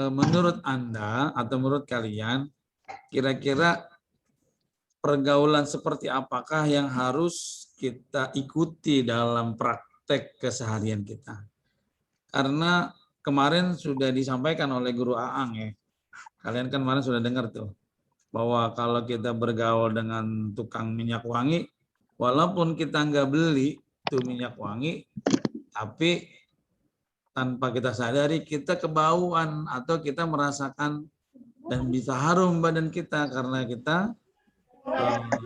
menurut Anda atau menurut kalian, kira-kira pergaulan seperti apakah yang harus kita ikuti dalam praktek keseharian kita? Karena kemarin sudah disampaikan oleh Guru Aang ya. Kalian kan kemarin sudah dengar tuh bahwa kalau kita bergaul dengan tukang minyak wangi, walaupun kita nggak beli tuh minyak wangi, tapi tanpa kita sadari kita kebauan atau kita merasakan dan bisa harum badan kita karena kita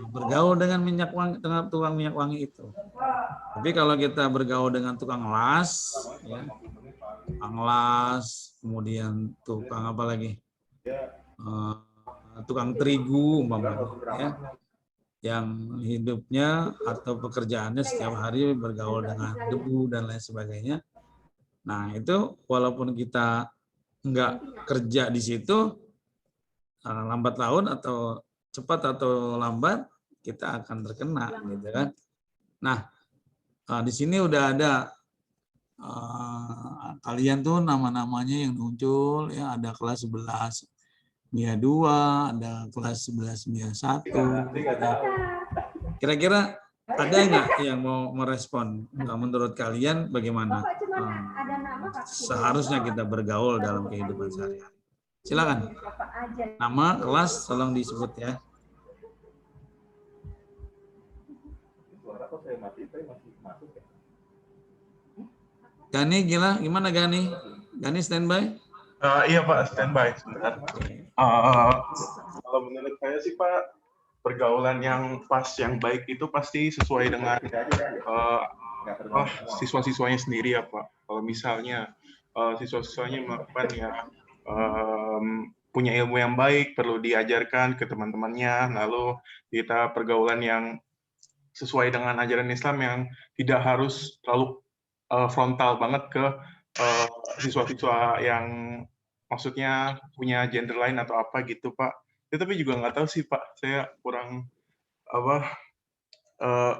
bergaul dengan minyak wangi, dengan tukang minyak wangi itu. Tapi kalau kita bergaul dengan tukang las, ya, tukang las, kemudian tukang apa lagi, tukang terigu umpamanya, ya, yang hidupnya atau pekerjaannya setiap hari bergaul dengan debu dan lain sebagainya. Nah itu walaupun kita nggak kerja di situ, lambat laun atau cepat atau lambat kita akan terkena, gitu kan. Nah di sini udah ada kalian tuh nama-namanya yang muncul ya, ada kelas 11 MIA 2, ada kelas 11 MIA 1. Kira-kira ada nggak yang mau merespon? Menurut kalian bagaimana seharusnya kita bergaul dalam kehidupan sehari-hari? Silakan. Nama, kelas, tolong disebut ya. Gani, gimana Gani? Gani standby? Iya Pak, standby sebentar. Kalau menurut saya sih Pak, pergaulan yang pas, yang baik itu pasti sesuai dengan siswa-siswanya sendiri ya Pak. Kalau misalnya siswa-siswanya melakukan ya punya ilmu yang baik, perlu diajarkan ke teman-temannya, lalu kita pergaulan yang sesuai dengan ajaran Islam yang tidak harus terlalu frontal banget ke siswa-siswa yang maksudnya punya gender lain atau apa gitu Pak. Ya, tapi juga nggak tahu sih Pak, saya kurang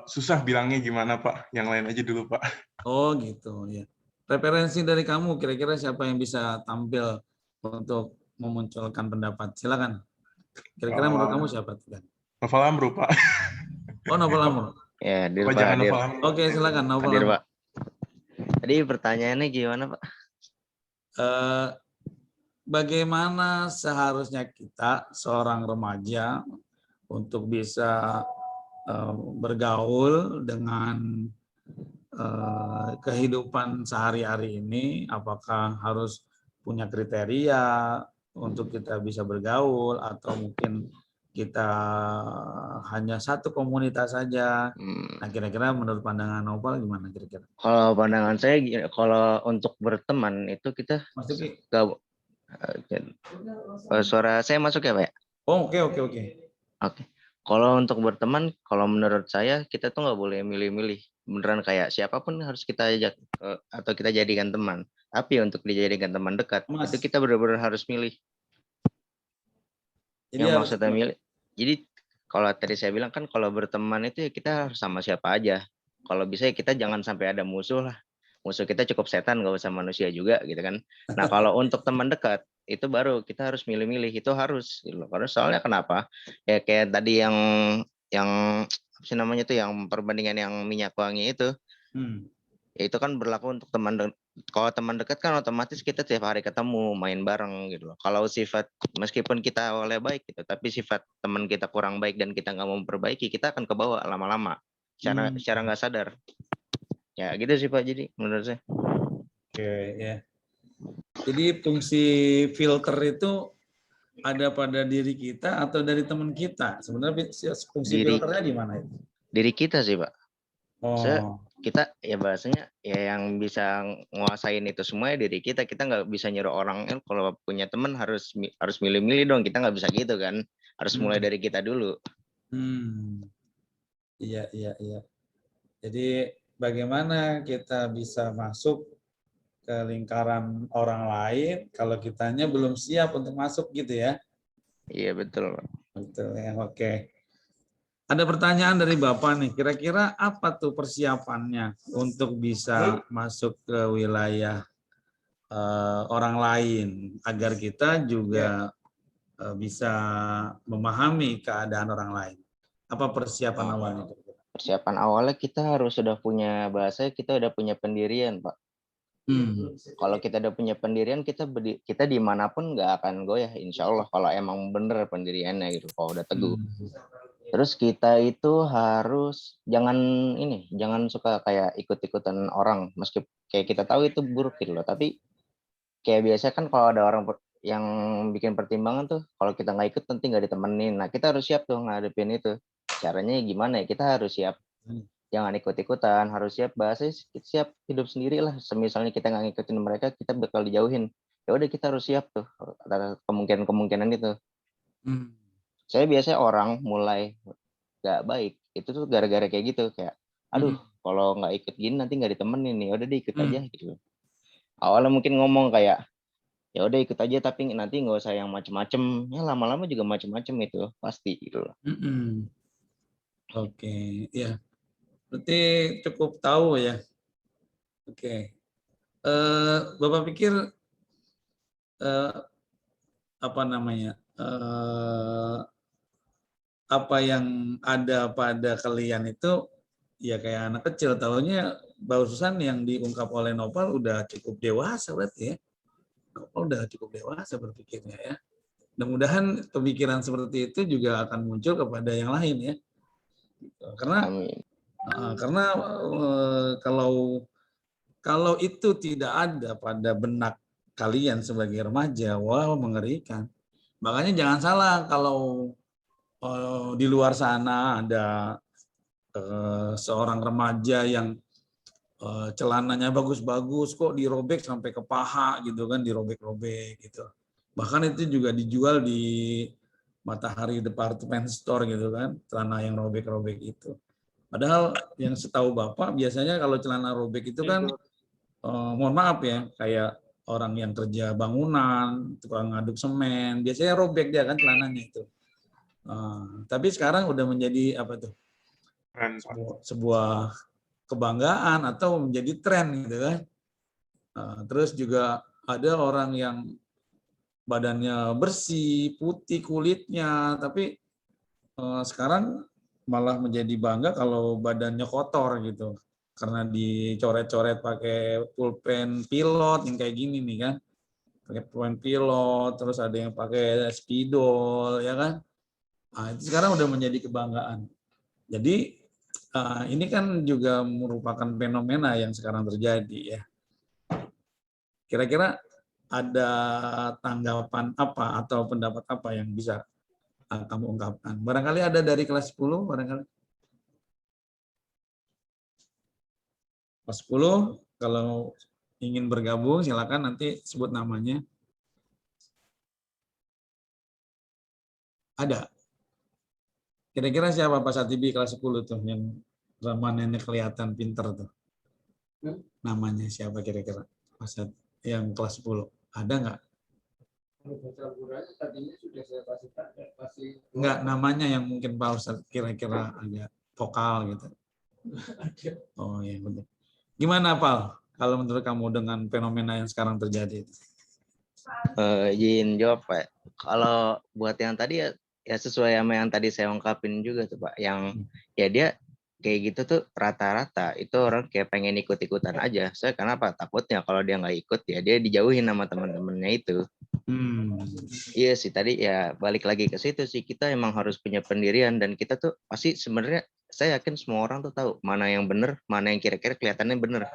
susah bilangnya gimana Pak. Yang lain aja dulu Pak. Oh gitu ya. Referensi dari kamu kira-kira siapa yang bisa tampil untuk memunculkan pendapat? Silakan. Kira-kira menurut kamu siapa? Novel Amru Pak. Oh Novel Amru. Ya, Dir, Pak. Jangan Novel Amru. Oke, silakan Novel Hadir, Amru. Pak. Tadi pertanyaannya gimana Pak? Bagaimana seharusnya kita seorang remaja untuk bisa bergaul dengan kehidupan sehari-hari ini? Apakah harus punya kriteria untuk kita bisa bergaul atau mungkin kita hanya satu komunitas saja? Nah, kira-kira menurut pandangan Novel gimana kira-kira? Kalau pandangan saya, kalau untuk berteman itu kita suara saya masuk ya Pak? Oh, oke. Oke. Kalau untuk berteman, kalau menurut saya kita tuh nggak boleh milih-milih. Beneran kayak siapapun harus kita ajak atau kita jadikan teman. Tapi untuk dijadikan teman dekat, itu kita benar-benar harus milih. Jadi yang maksudnya milih. Jadi kalau tadi saya bilang kan kalau berteman itu ya kita harus sama siapa aja. Kalau bisa ya kita jangan sampai ada musuh lah. Musuh kita cukup setan, nggak usah manusia juga gitu kan. Nah kalau untuk teman dekat itu baru kita harus milih-milih, itu harus gitu. Karena soalnya kenapa? Ya kayak tadi yang apa sih namanya tuh, yang perbandingan yang minyak wangi itu. Ya itu kan berlaku untuk kalau teman dekat kan otomatis kita tiap hari ketemu, main bareng gitu loh. Kalau sifat meskipun kita awalnya baik gitu, tapi sifat teman kita kurang baik dan kita nggak mau memperbaiki, kita akan kebawa lama-lama secara nggak sadar. Ya gitu sih Pak, jadi menurut saya. Oke ya. Jadi fungsi filter itu ada pada diri kita atau dari teman kita? Sebenarnya fungsi filternya di mana itu? Diri kita sih Pak. Oh. Kita ya bahasanya ya yang bisa nguasain itu semua ya diri kita. Kita nggak bisa nyuruh orang kalau punya teman harus milih-milih dong. Kita nggak bisa gitu kan. Harus mulai dari kita dulu. Iya. Jadi bagaimana kita bisa masuk ke lingkaran orang lain kalau kitanya belum siap untuk masuk gitu ya? Iya betul. Betul ya, oke. Ada pertanyaan dari Bapak nih, kira-kira apa tuh persiapannya untuk bisa masuk ke wilayah orang lain agar kita juga bisa memahami keadaan orang lain. Apa persiapan awalnya? Persiapan awalnya kita harus sudah punya bahasa, kita udah punya pendirian, Pak. Kalau kita udah punya pendirian, kita dimanapun nggak akan goyah, insya Allah. Kalau emang bener pendiriannya gitu, kalau udah teguh. Terus kita itu harus jangan suka kayak ikut-ikutan orang, meski kayak kita tahu itu buruk gitu loh. Tapi kayak biasa kan kalau ada orang yang bikin pertimbangan tuh, kalau kita nggak ikut nanti nggak ditemenin. Nah kita harus siap tuh ngadepin itu. Caranya gimana ya? Kita harus siap. Jangan ikut-ikutan, harus siap bahasa, siap hidup sendiri lah. Misalnya kita nggak ngikutin mereka, kita bakal dijauhin. Ya udah kita harus siap tuh atas kemungkinan itu. Saya biasanya orang mulai gak baik itu tuh gara-gara kayak gitu, kayak aduh kalau nggak ikut gini nanti nggak ditemenin nih, udah deh ikut aja gitu. Awalnya mungkin ngomong kayak ya udah ikut aja tapi nanti nggak usah yang macem-macem, ya lama-lama juga macem-macem itu pasti gitu loh. Oke, ya berarti cukup tahu ya. Oke, Bapak pikir apa namanya, apa yang ada pada kalian itu ya kayak anak kecil, tahunya barusan yang diungkap oleh Nopal udah cukup dewasa berarti ya. Nopal udah cukup dewasa berpikirnya ya. Mudah-mudahan pemikiran seperti itu juga akan muncul kepada yang lain ya. Karena kalau itu tidak ada pada benak kalian sebagai remaja, wah mengerikan. Makanya jangan salah kalau di luar sana ada seorang remaja yang celananya bagus-bagus kok dirobek sampai ke paha gitu kan, dirobek-robek gitu. Bahkan itu juga dijual di Matahari Department Store gitu kan, celana yang robek-robek itu. Padahal yang setahu Bapak biasanya kalau celana robek itu kan mohon maaf ya, kayak orang yang kerja bangunan, tukang ngaduk semen, biasanya robek dia kan celananya itu. Tapi sekarang udah menjadi apa tuh? Sebuah kebanggaan atau menjadi tren gitu kan. Terus juga ada orang yang badannya bersih, putih kulitnya, tapi sekarang malah menjadi bangga kalau badannya kotor gitu. Karena dicoret-coret pakai pulpen pilot yang kayak gini nih kan. Pakai pulpen pilot, terus ada yang pakai spidol ya kan. Nah, itu sekarang udah menjadi kebanggaan. Jadi ini kan juga merupakan fenomena yang sekarang terjadi ya. Kira-kira ada tanggapan apa atau pendapat apa yang bisa kamu ungkapkan? Barangkali ada dari kelas 10, barangkali. Kelas 10, kalau ingin bergabung silakan nanti sebut namanya. Ada. Kira-kira siapa Pak Satibi kelas 10 tuh yang zamannya kelihatan pinter tuh? Namanya siapa kira-kira? Pas yang kelas 10. Ada nggak? Enggak, namanya yang mungkin Pak Ustadz kira-kira agak vokal gitu. Oh iya betul. Gimana Pak? Kalau menurut kamu dengan fenomena yang sekarang terjadi? Izin jawab Pak. Kalau buat yang tadi ya sesuai sama yang tadi saya ungkapin juga tuh Pak. Yang ya dia kayak gitu tuh rata-rata itu orang kayak pengen ikut-ikutan aja. Saya kenapa? Takutnya kalau dia nggak ikut ya dia dijauhin sama teman-temannya itu. Iya sih tadi ya balik lagi ke situ sih, kita emang harus punya pendirian dan kita tuh pasti sebenarnya saya yakin semua orang tuh tahu mana yang benar, mana yang kira-kira kelihatannya benar.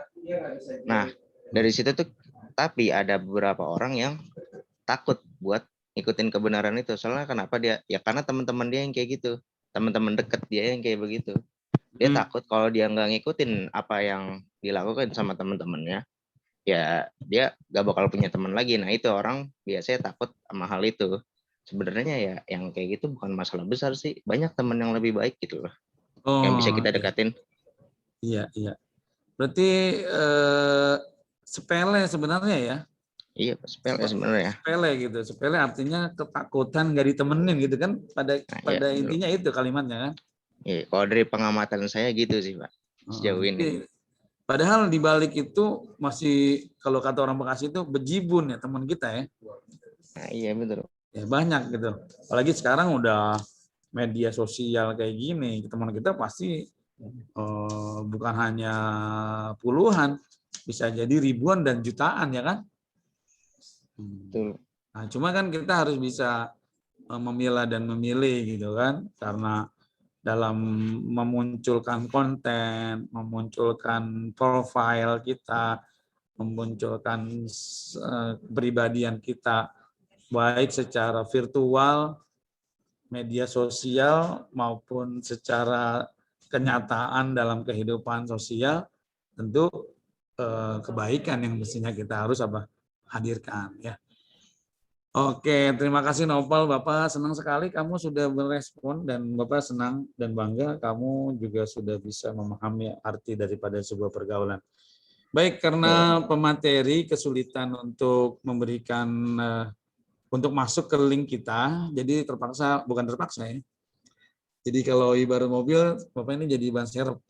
Nah dari situ tuh tapi ada beberapa orang yang takut buat ikutin kebenaran itu. Soalnya kenapa dia? Ya karena teman-teman dia yang kayak gitu, teman-teman deket dia yang kayak begitu. Dia takut kalau dia nggak ngikutin apa yang dilakukan sama teman-temannya, ya dia gak bakal punya teman lagi. Nah itu orang biasanya takut sama hal itu. Sebenarnya ya yang kayak gitu bukan masalah besar sih. Banyak teman yang lebih baik gitu loh, yang bisa kita dekatin. Iya, iya. Berarti sepele sebenarnya ya? Iya, sepele sebenarnya. Sepele gitu. Sepele artinya ketakutan nggak ditemenin gitu kan? Pada intinya itu kalimatnya kan? Iya, kalau dari pengamatan saya gitu sih Pak. Sejauh ini. Padahal di balik itu masih, kalau kata orang Bekasi itu bejibun ya teman kita ya. Nah, iya betul. Ya banyak gitu. Apalagi sekarang udah media sosial kayak gini, teman kita pasti bukan hanya puluhan, bisa jadi ribuan dan jutaan ya kan. Betul. Nah, cuma kan kita harus bisa memilah dan memilih gitu kan, karena dalam memunculkan konten, memunculkan profil kita, memunculkan kepribadian kita, baik secara virtual, media sosial, maupun secara kenyataan dalam kehidupan sosial, tentu kebaikan yang mestinya kita harus hadirkan ya. Oke, terima kasih Nopal, Bapak senang sekali kamu sudah berespon dan Bapak senang dan bangga kamu juga sudah bisa memahami arti daripada sebuah pergaulan. Baik, karena pemateri kesulitan untuk memberikan untuk masuk ke link kita, jadi bukan terpaksa ya. Jadi kalau ibarat mobil, Bapak ini jadi ban serep.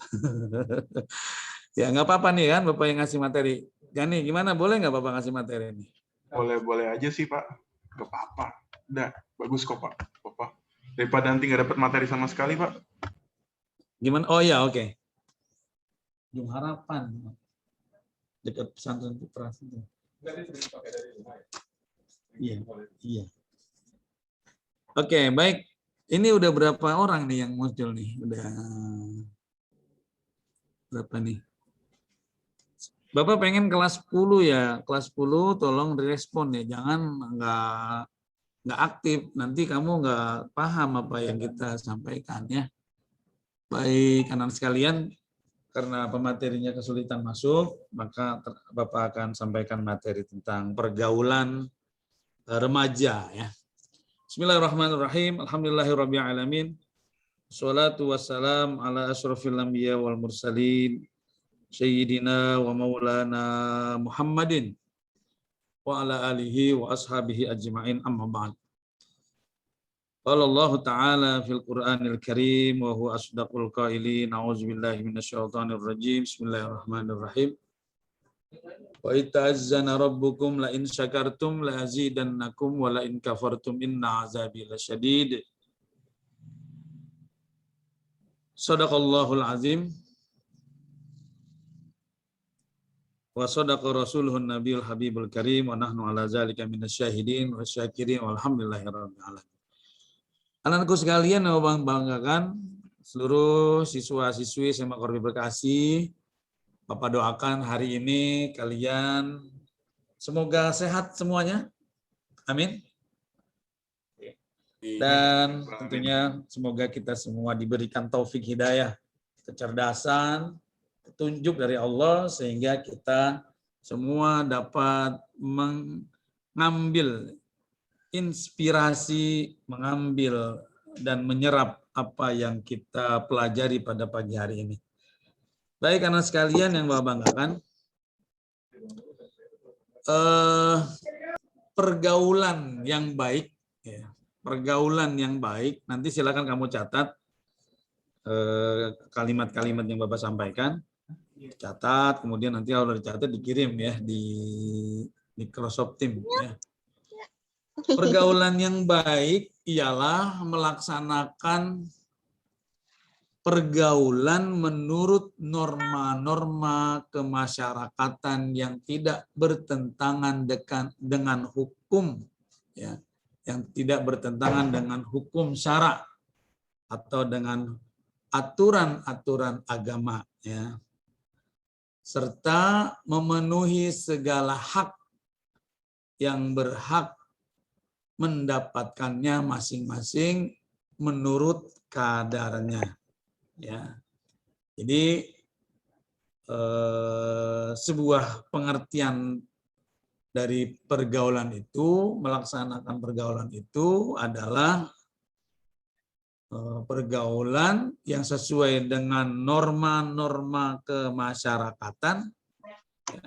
Ya nggak apa-apa nih kan Bapak yang ngasih materi. Gani, gimana, boleh nggak Bapak ngasih materi ini? Boleh aja sih Pak. Gak apa-apa. Udah, bagus kok Pak. Bapak. Daripada nanti nggak dapat materi sama sekali Pak. Gimana? Oh ya, oke. Ujung Harapan. Dekat pesantren Putra. Iya, iya. Oke, baik. Ini udah berapa orang nih yang muncul nih? Udah berapa nih? Bapak pengen kelas 10 ya, kelas 10 tolong direspon ya, jangan nggak aktif, nanti kamu nggak paham apa yang kita sampaikan ya. Baik, anak sekalian, karena pematerinya kesulitan masuk, maka Bapak akan sampaikan materi tentang pergaulan remaja ya. Bismillahirrahmanirrahim, alhamdulillahirrabbilalamin, wassalatu wassalam ala asyrafil anbiya wal mursalin, Sayyidina wa maulana Muhammadin wa ala alihi wa ashabihi ajma'in, amma ba'd. Qala Allah Ta'ala fil Qur'anil Karim wa huwa asdaqul qailin, a'udzubillahi minasyaitonir rajim, bismillahirrahmanirrahim. Wa ita'azzana rabbukum la in syakartum la azidannakum wa la in kafartum inna azabi lasyadid. Shadaqallahul azim. Wa sadaqa rasuluhun nabiyul habibul karim wa nahnu ala zalika minasyahidin wa syakirin walhamdulillahirabbil alamin. Anakku sekalian yang banggakan, seluruh siswa-siswi SMA Korbi Bekasi, Bapak doakan hari ini kalian semoga sehat semuanya. Amin. Dan tentunya semoga kita semua diberikan taufik hidayah, kecerdasan, petunjuk dari Allah sehingga kita semua dapat mengambil inspirasi, mengambil dan menyerap apa yang kita pelajari pada pagi hari ini. Baik, anak sekalian yang Bapak banggakan, pergaulan yang baik, ya, pergaulan yang baik, nanti silakan kamu catat kalimat-kalimat yang Bapak sampaikan. Catat, kemudian nanti kalau dicatat dikirim ya di Microsoft Teams ya. Pergaulan yang baik ialah melaksanakan pergaulan menurut norma-norma kemasyarakatan yang tidak bertentangan dengan hukum ya, yang tidak bertentangan dengan hukum syara atau dengan aturan-aturan agama ya, serta memenuhi segala hak yang berhak mendapatkannya masing-masing menurut kadarnya ya. Jadi sebuah pengertian dari pergaulan itu, melaksanakan pergaulan itu adalah pergaulan yang sesuai dengan norma-norma kemasyarakatan ya,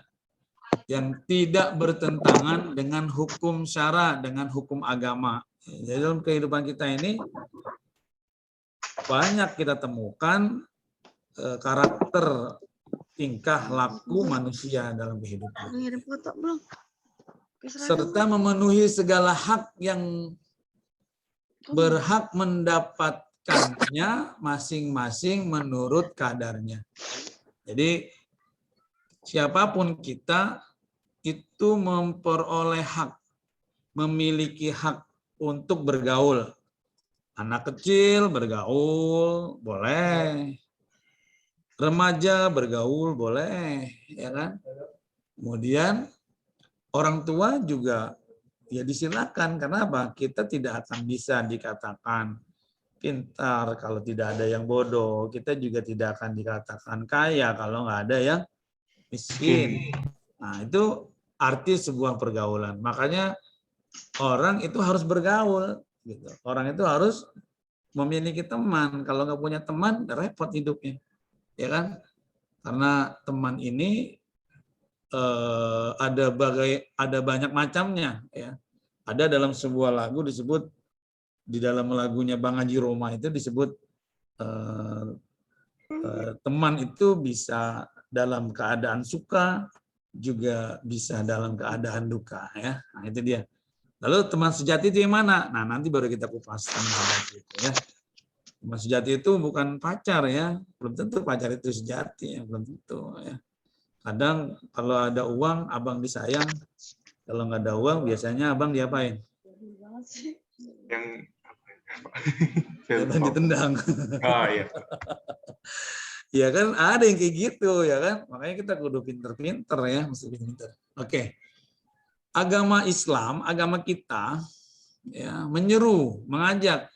yang tidak bertentangan dengan hukum syara, dengan hukum agama. Jadi dalam kehidupan kita ini banyak kita temukan karakter tingkah laku manusia dalam kehidupan. Ngirim foto belum? Serta memenuhi segala hak yang berhak mendapatkannya masing-masing menurut kadarnya. Jadi siapapun kita itu memperoleh hak, memiliki hak untuk bergaul. Anak kecil bergaul boleh, remaja bergaul boleh, ya kan? Kemudian orang tua juga ya disilakan, karena apa? Kita tidak akan bisa dikatakan pintar kalau tidak ada yang bodoh. Kita juga tidak akan dikatakan kaya kalau nggak ada yang miskin. Nah, itu arti sebuah pergaulan. Makanya orang itu harus bergaul. Gitu. Orang itu harus memiliki teman. Kalau nggak punya teman, repot hidupnya, ya kan? Karena teman ini ada banyak macamnya, ya. Ada dalam sebuah lagu disebut, di dalam lagunya Bang Haji Roma itu disebut teman itu bisa dalam keadaan suka, juga bisa dalam keadaan duka, ya. Nah, itu dia. Lalu teman sejati itu yang mana? Nah, nanti baru kita kupas gitu, ya. Teman sejati itu bukan pacar, ya. Belum tentu pacar itu sejati, ya. Belum tentu, ya. Kadang kalau ada uang, abang disayang. Kalau nggak ada uang, biasanya abang diapain? Abang ditendang. Oh iya. Ya kan, ada yang kayak gitu, ya kan. Makanya kita kudu pinter-pinter, ya, mesti pinter. Oke. Agama Islam, agama kita, ya, menyeru, mengajak,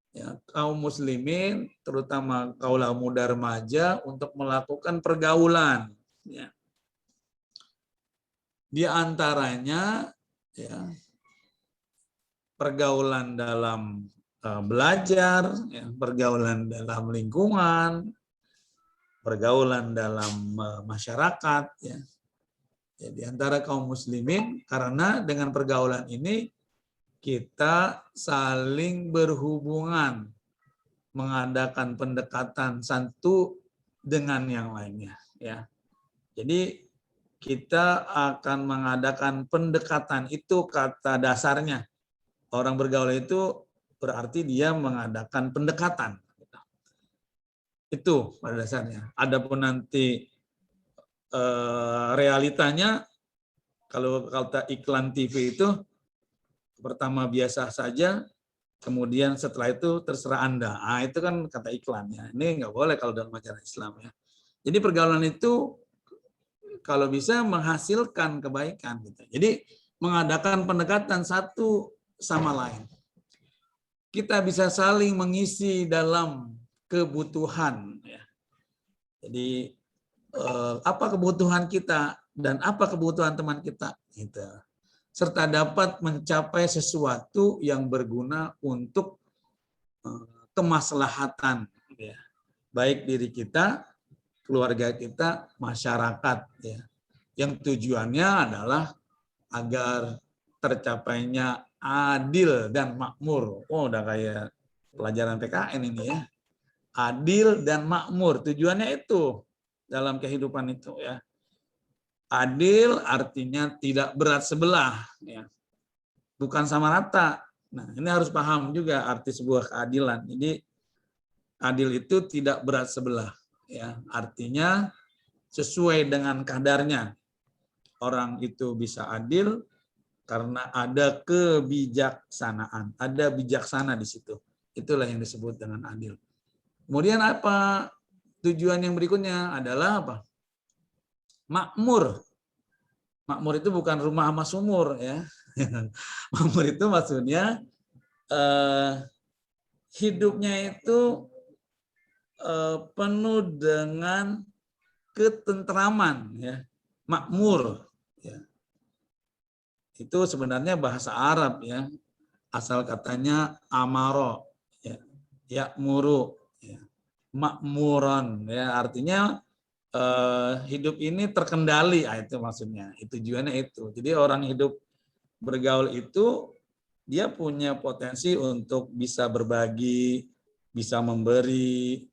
ya, kaum muslimin, terutama kaum muda remaja, untuk melakukan pergaulan. Ya. Di antaranya, ya, pergaulan dalam belajar, ya, pergaulan dalam lingkungan, pergaulan dalam masyarakat, ya. Ya, di antara kaum muslimin, karena dengan pergaulan ini kita saling berhubungan, mengadakan pendekatan satu dengan yang lainnya, ya. Jadi kita akan mengadakan pendekatan, itu kata dasarnya. Orang bergaul itu berarti dia mengadakan pendekatan. Itu pada dasarnya. Adapun nanti realitanya, kalau kata iklan TV itu, pertama biasa saja, kemudian setelah itu terserah Anda. Ah, itu kan kata iklannya. Ini nggak boleh kalau dalam ajaran Islam, ya. Jadi pergaulan itu kalau bisa menghasilkan kebaikan, gitu. Jadi mengadakan pendekatan satu sama lain. Kita bisa saling mengisi dalam kebutuhan, ya. Jadi apa kebutuhan kita dan apa kebutuhan teman kita, gitu. Serta dapat mencapai sesuatu yang berguna untuk kemaslahatan, ya. Baik diri kita, keluarga kita, masyarakat, ya. Yang tujuannya adalah agar tercapainya adil dan makmur. Oh, udah kayak pelajaran PKN ini, ya. Adil dan makmur, tujuannya itu dalam kehidupan itu, ya. Adil artinya tidak berat sebelah, ya. Bukan sama rata. Nah, ini harus paham juga arti sebuah keadilan. Jadi adil itu tidak berat sebelah, ya. Artinya sesuai dengan kadarnya. Orang itu bisa adil karena ada kebijaksanaan, ada bijaksana di situ. Itulah yang disebut dengan adil. Kemudian apa tujuan yang berikutnya adalah apa? Makmur. Makmur itu bukan rumah sama sumur, ya. Makmur itu maksudnya hidupnya itu penuh dengan ketentraman, ya. Makmur, ya. Itu sebenarnya bahasa Arab, ya. Asal katanya amaro, ya. Ya'muru, ya. Makmuron, ya, artinya hidup ini terkendali, itu maksudnya. Itu tujuannya itu. Jadi orang hidup bergaul itu dia punya potensi untuk bisa berbagi, bisa memberi,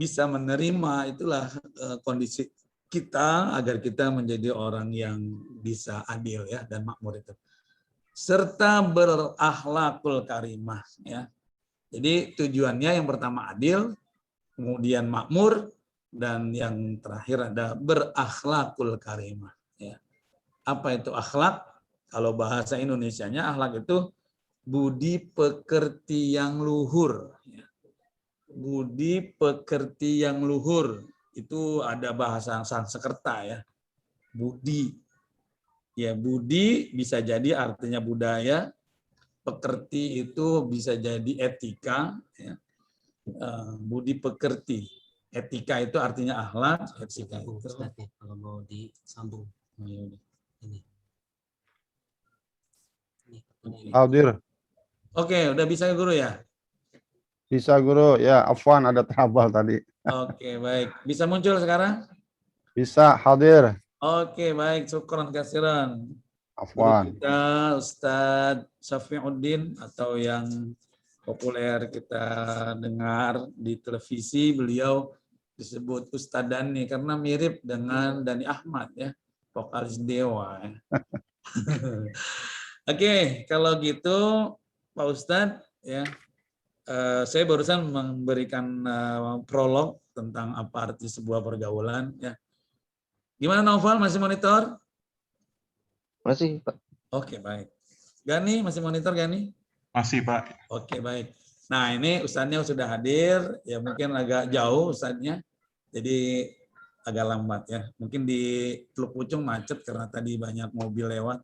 bisa menerima, itulah kondisi kita agar kita menjadi orang yang bisa adil ya dan makmur itu. Serta berakhlakul karimah ya. Jadi tujuannya yang pertama adil, kemudian makmur, dan yang terakhir ada berakhlakul karimah ya. Apa itu akhlak? Kalau bahasa Indonesianya akhlak itu budi pekerti yang luhur ya. Budi pekerti yang luhur itu ada bahasa Sanskerta ya. Budi. Ya, budi bisa jadi artinya budaya, pekerti itu bisa jadi etika ya. Budi pekerti. Etika itu artinya akhlak, etika itu kalau mau disambung. Ini. Hadir. Oke, udah bisa guru ya? Bisa guru, ya afwan ada trouble tadi. Oke, baik. Bisa muncul sekarang? Bisa hadir. Oke, baik. Syukran kasiran. Guru Afwan. kita Ustadz Syafiuddin, atau yang populer kita dengar di televisi, beliau disebut Ustadz Dani karena mirip dengan Dani Ahmad ya, vokalis Dewa. Ya. Oke, kalau gitu Pak Ustadz ya, saya barusan memberikan prolog tentang apa arti sebuah pergaulan ya. Gimana Noval, masih monitor? Masih, Pak. Oke, baik. Gani, masih monitor Gani? Masih, Pak. Oke, baik. Nah, ini Ustadznya sudah hadir, ya mungkin agak jauh Ustadznya, jadi agak lambat ya. Mungkin di Teluk Pucung macet karena tadi banyak mobil lewat.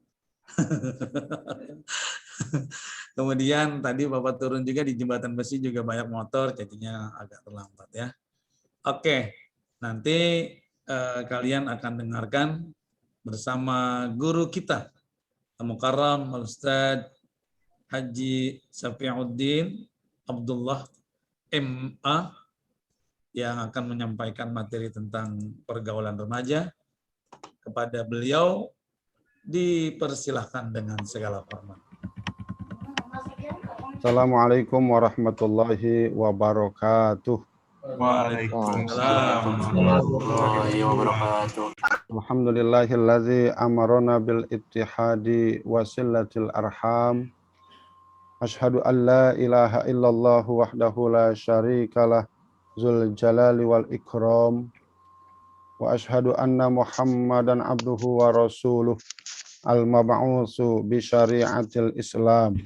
Kemudian tadi Bapak turun juga di Jembatan Besi juga banyak motor, jadinya agak terlambat ya. Oke, nanti kalian akan dengarkan bersama guru kita, Al-Mukarram Al-Ustadz Haji Syafiuddin Abdullah MA, yang akan menyampaikan materi tentang pergaulan remaja. Kepada beliau dipersilahkan dengan segala hormat. Assalamualaikum warahmatullahi wabarakatuh. Waalaikumsalam warahmatullahi wabarakatuh. Alhamdulillahillazi amarona bil ittihadi wasillatil arham. Ashhadu an la ilaha illallah wahdahu la syarikalah zul jalali wal ikram. Wa ashhadu anna Muhammadan abduhu wa rasuluh al-mab'utsu bi syari'atil Islam.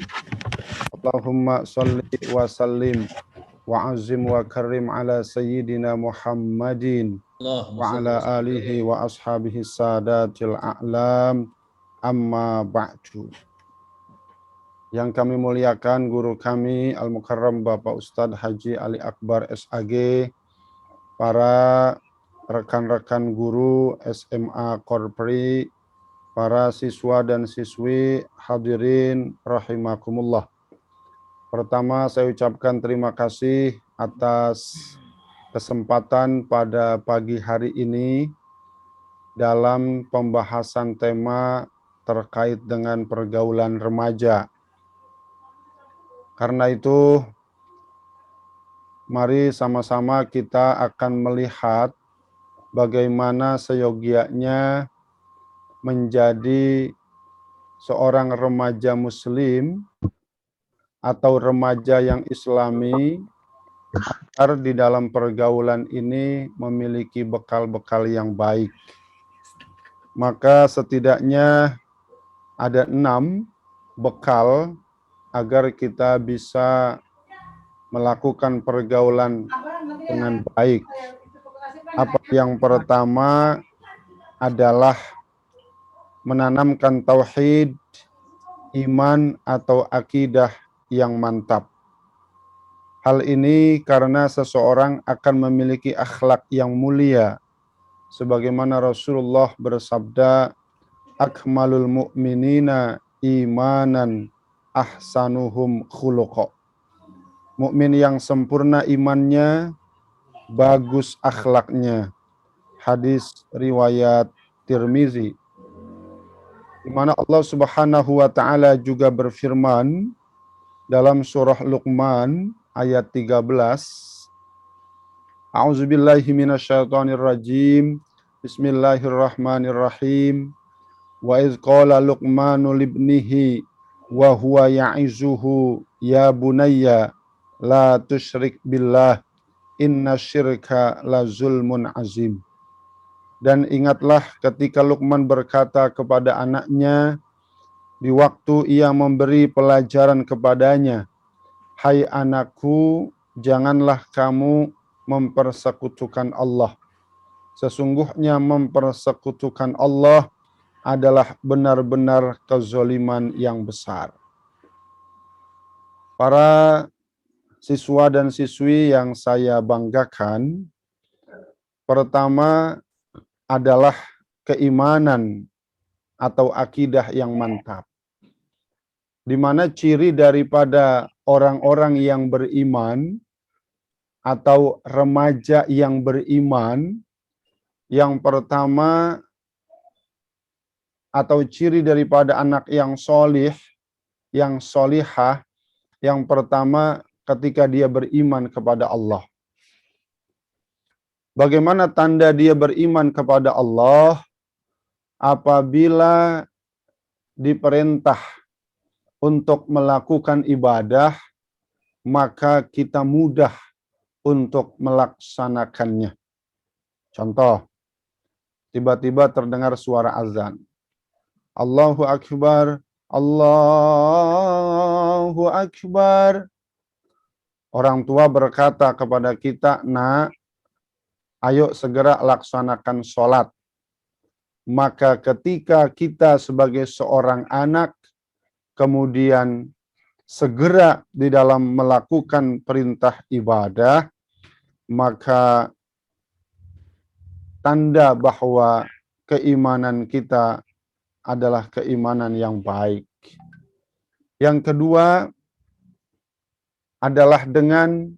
Allahumma shalli wa sallim wa azim wa karim ala sayyidina Muhammadin wa ala alihi wa ashabihi sadatil a'lam, amma ba'du. Yang kami muliakan guru kami Al-Mukarram Bapak Ustadz Haji Ali Akbar SAG, para rekan-rekan guru SMA Korpri, para siswa dan siswi hadirin rahimakumullah. Pertama, saya ucapkan terima kasih atas kesempatan pada pagi hari ini dalam pembahasan tema terkait dengan pergaulan remaja. Karena itu, mari sama-sama kita akan melihat bagaimana seyogianya menjadi seorang remaja muslim atau remaja yang islami, agar di dalam pergaulan ini memiliki bekal-bekal yang baik. Maka setidaknya ada 6 bekal agar kita bisa melakukan pergaulan dengan baik. Apa yang pertama adalah menanamkan tauhid, iman atau akidah yang mantap. Hal ini karena seseorang akan memiliki akhlak yang mulia. Sebagaimana Rasulullah bersabda, akmalul mu'minina imanan ahsanuhum khuluqa. Mukmin yang sempurna imannya, bagus akhlaknya. Hadis riwayat Tirmizi. Di mana Allah Subhanahu wa taala juga berfirman dalam surah Luqman ayat 13, A'udzubillahi minasyaitonirrajim. Bismillahirrahmanirrahim. Wa idz qala Luqmanu libnihi wa huwa ya'izuhu ya bunayya la tusyrik billah inna syirka la zulmun azim. Dan ingatlah ketika Luqman berkata kepada anaknya di waktu ia memberi pelajaran kepadanya, hai anakku, janganlah kamu mempersekutukan Allah. Sesungguhnya mempersekutukan Allah adalah benar-benar kezaliman yang besar. Para siswa dan siswi yang saya banggakan, pertama adalah keimanan atau akidah yang mantap. Di mana ciri daripada orang-orang yang beriman atau remaja yang beriman, yang pertama atau ciri daripada anak yang solih, yang solihah, yang pertama ketika dia beriman kepada Allah. Bagaimana tanda dia beriman kepada Allah? Apabila diperintah untuk melakukan ibadah, maka kita mudah untuk melaksanakannya. Contoh, tiba-tiba terdengar suara azan. Allahu Akbar, Allahu Akbar. Orang tua berkata kepada kita, nak, ayo segera laksanakan sholat. Maka ketika kita sebagai seorang anak, kemudian segera di dalam melakukan perintah ibadah, maka tanda bahwa keimanan kita adalah keimanan yang baik. Yang kedua adalah dengan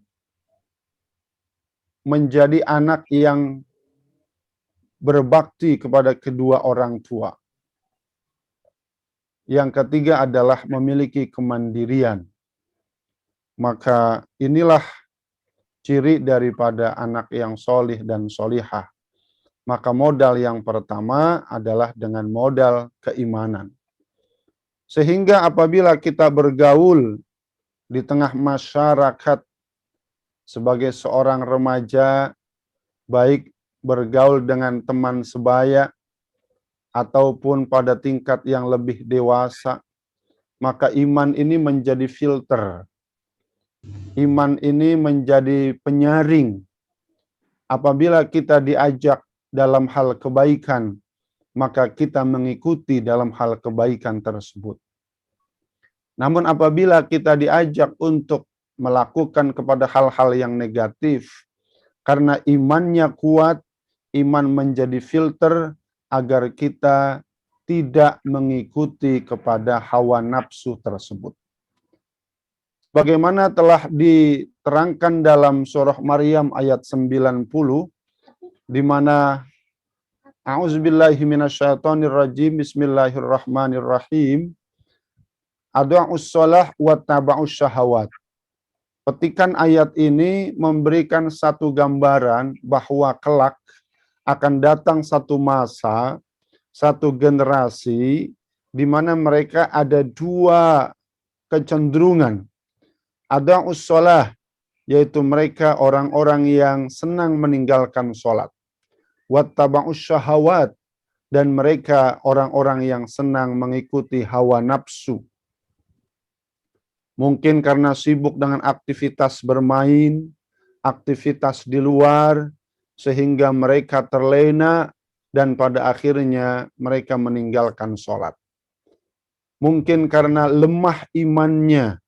menjadi anak yang berbakti kepada kedua orang tua. Yang ketiga adalah memiliki kemandirian. Maka inilah ciri daripada anak yang solih dan solihah. Maka modal yang pertama adalah dengan modal keimanan. Sehingga apabila kita bergaul di tengah masyarakat sebagai seorang remaja, baik bergaul dengan teman sebaya ataupun pada tingkat yang lebih dewasa, maka iman ini menjadi filter. Iman ini menjadi penyaring. Apabila kita diajak dalam hal kebaikan, maka kita mengikuti dalam hal kebaikan tersebut. Namun apabila kita diajak untuk melakukan kepada hal-hal yang negatif, karena imannya kuat, iman menjadi filter agar kita tidak mengikuti kepada hawa nafsu tersebut. Bagaimana telah diterangkan dalam surah Maryam ayat 90, di mana a'udzubillahi minasyaitonirrajim, bismillahirrahmanirrahim, adu'us shalah wa taba'us syahawat. Petikan ayat ini memberikan satu gambaran bahwa kelak akan datang satu masa, satu generasi, di mana mereka ada dua kecenderungan. Ada ussolah, yaitu mereka orang-orang yang senang meninggalkan sholat. Wattaba'us syahawat, dan mereka orang-orang yang senang mengikuti hawa nafsu. Mungkin karena sibuk dengan aktivitas bermain, aktivitas di luar, sehingga mereka terlena dan pada akhirnya mereka meninggalkan sholat. Mungkin karena lemah imannya,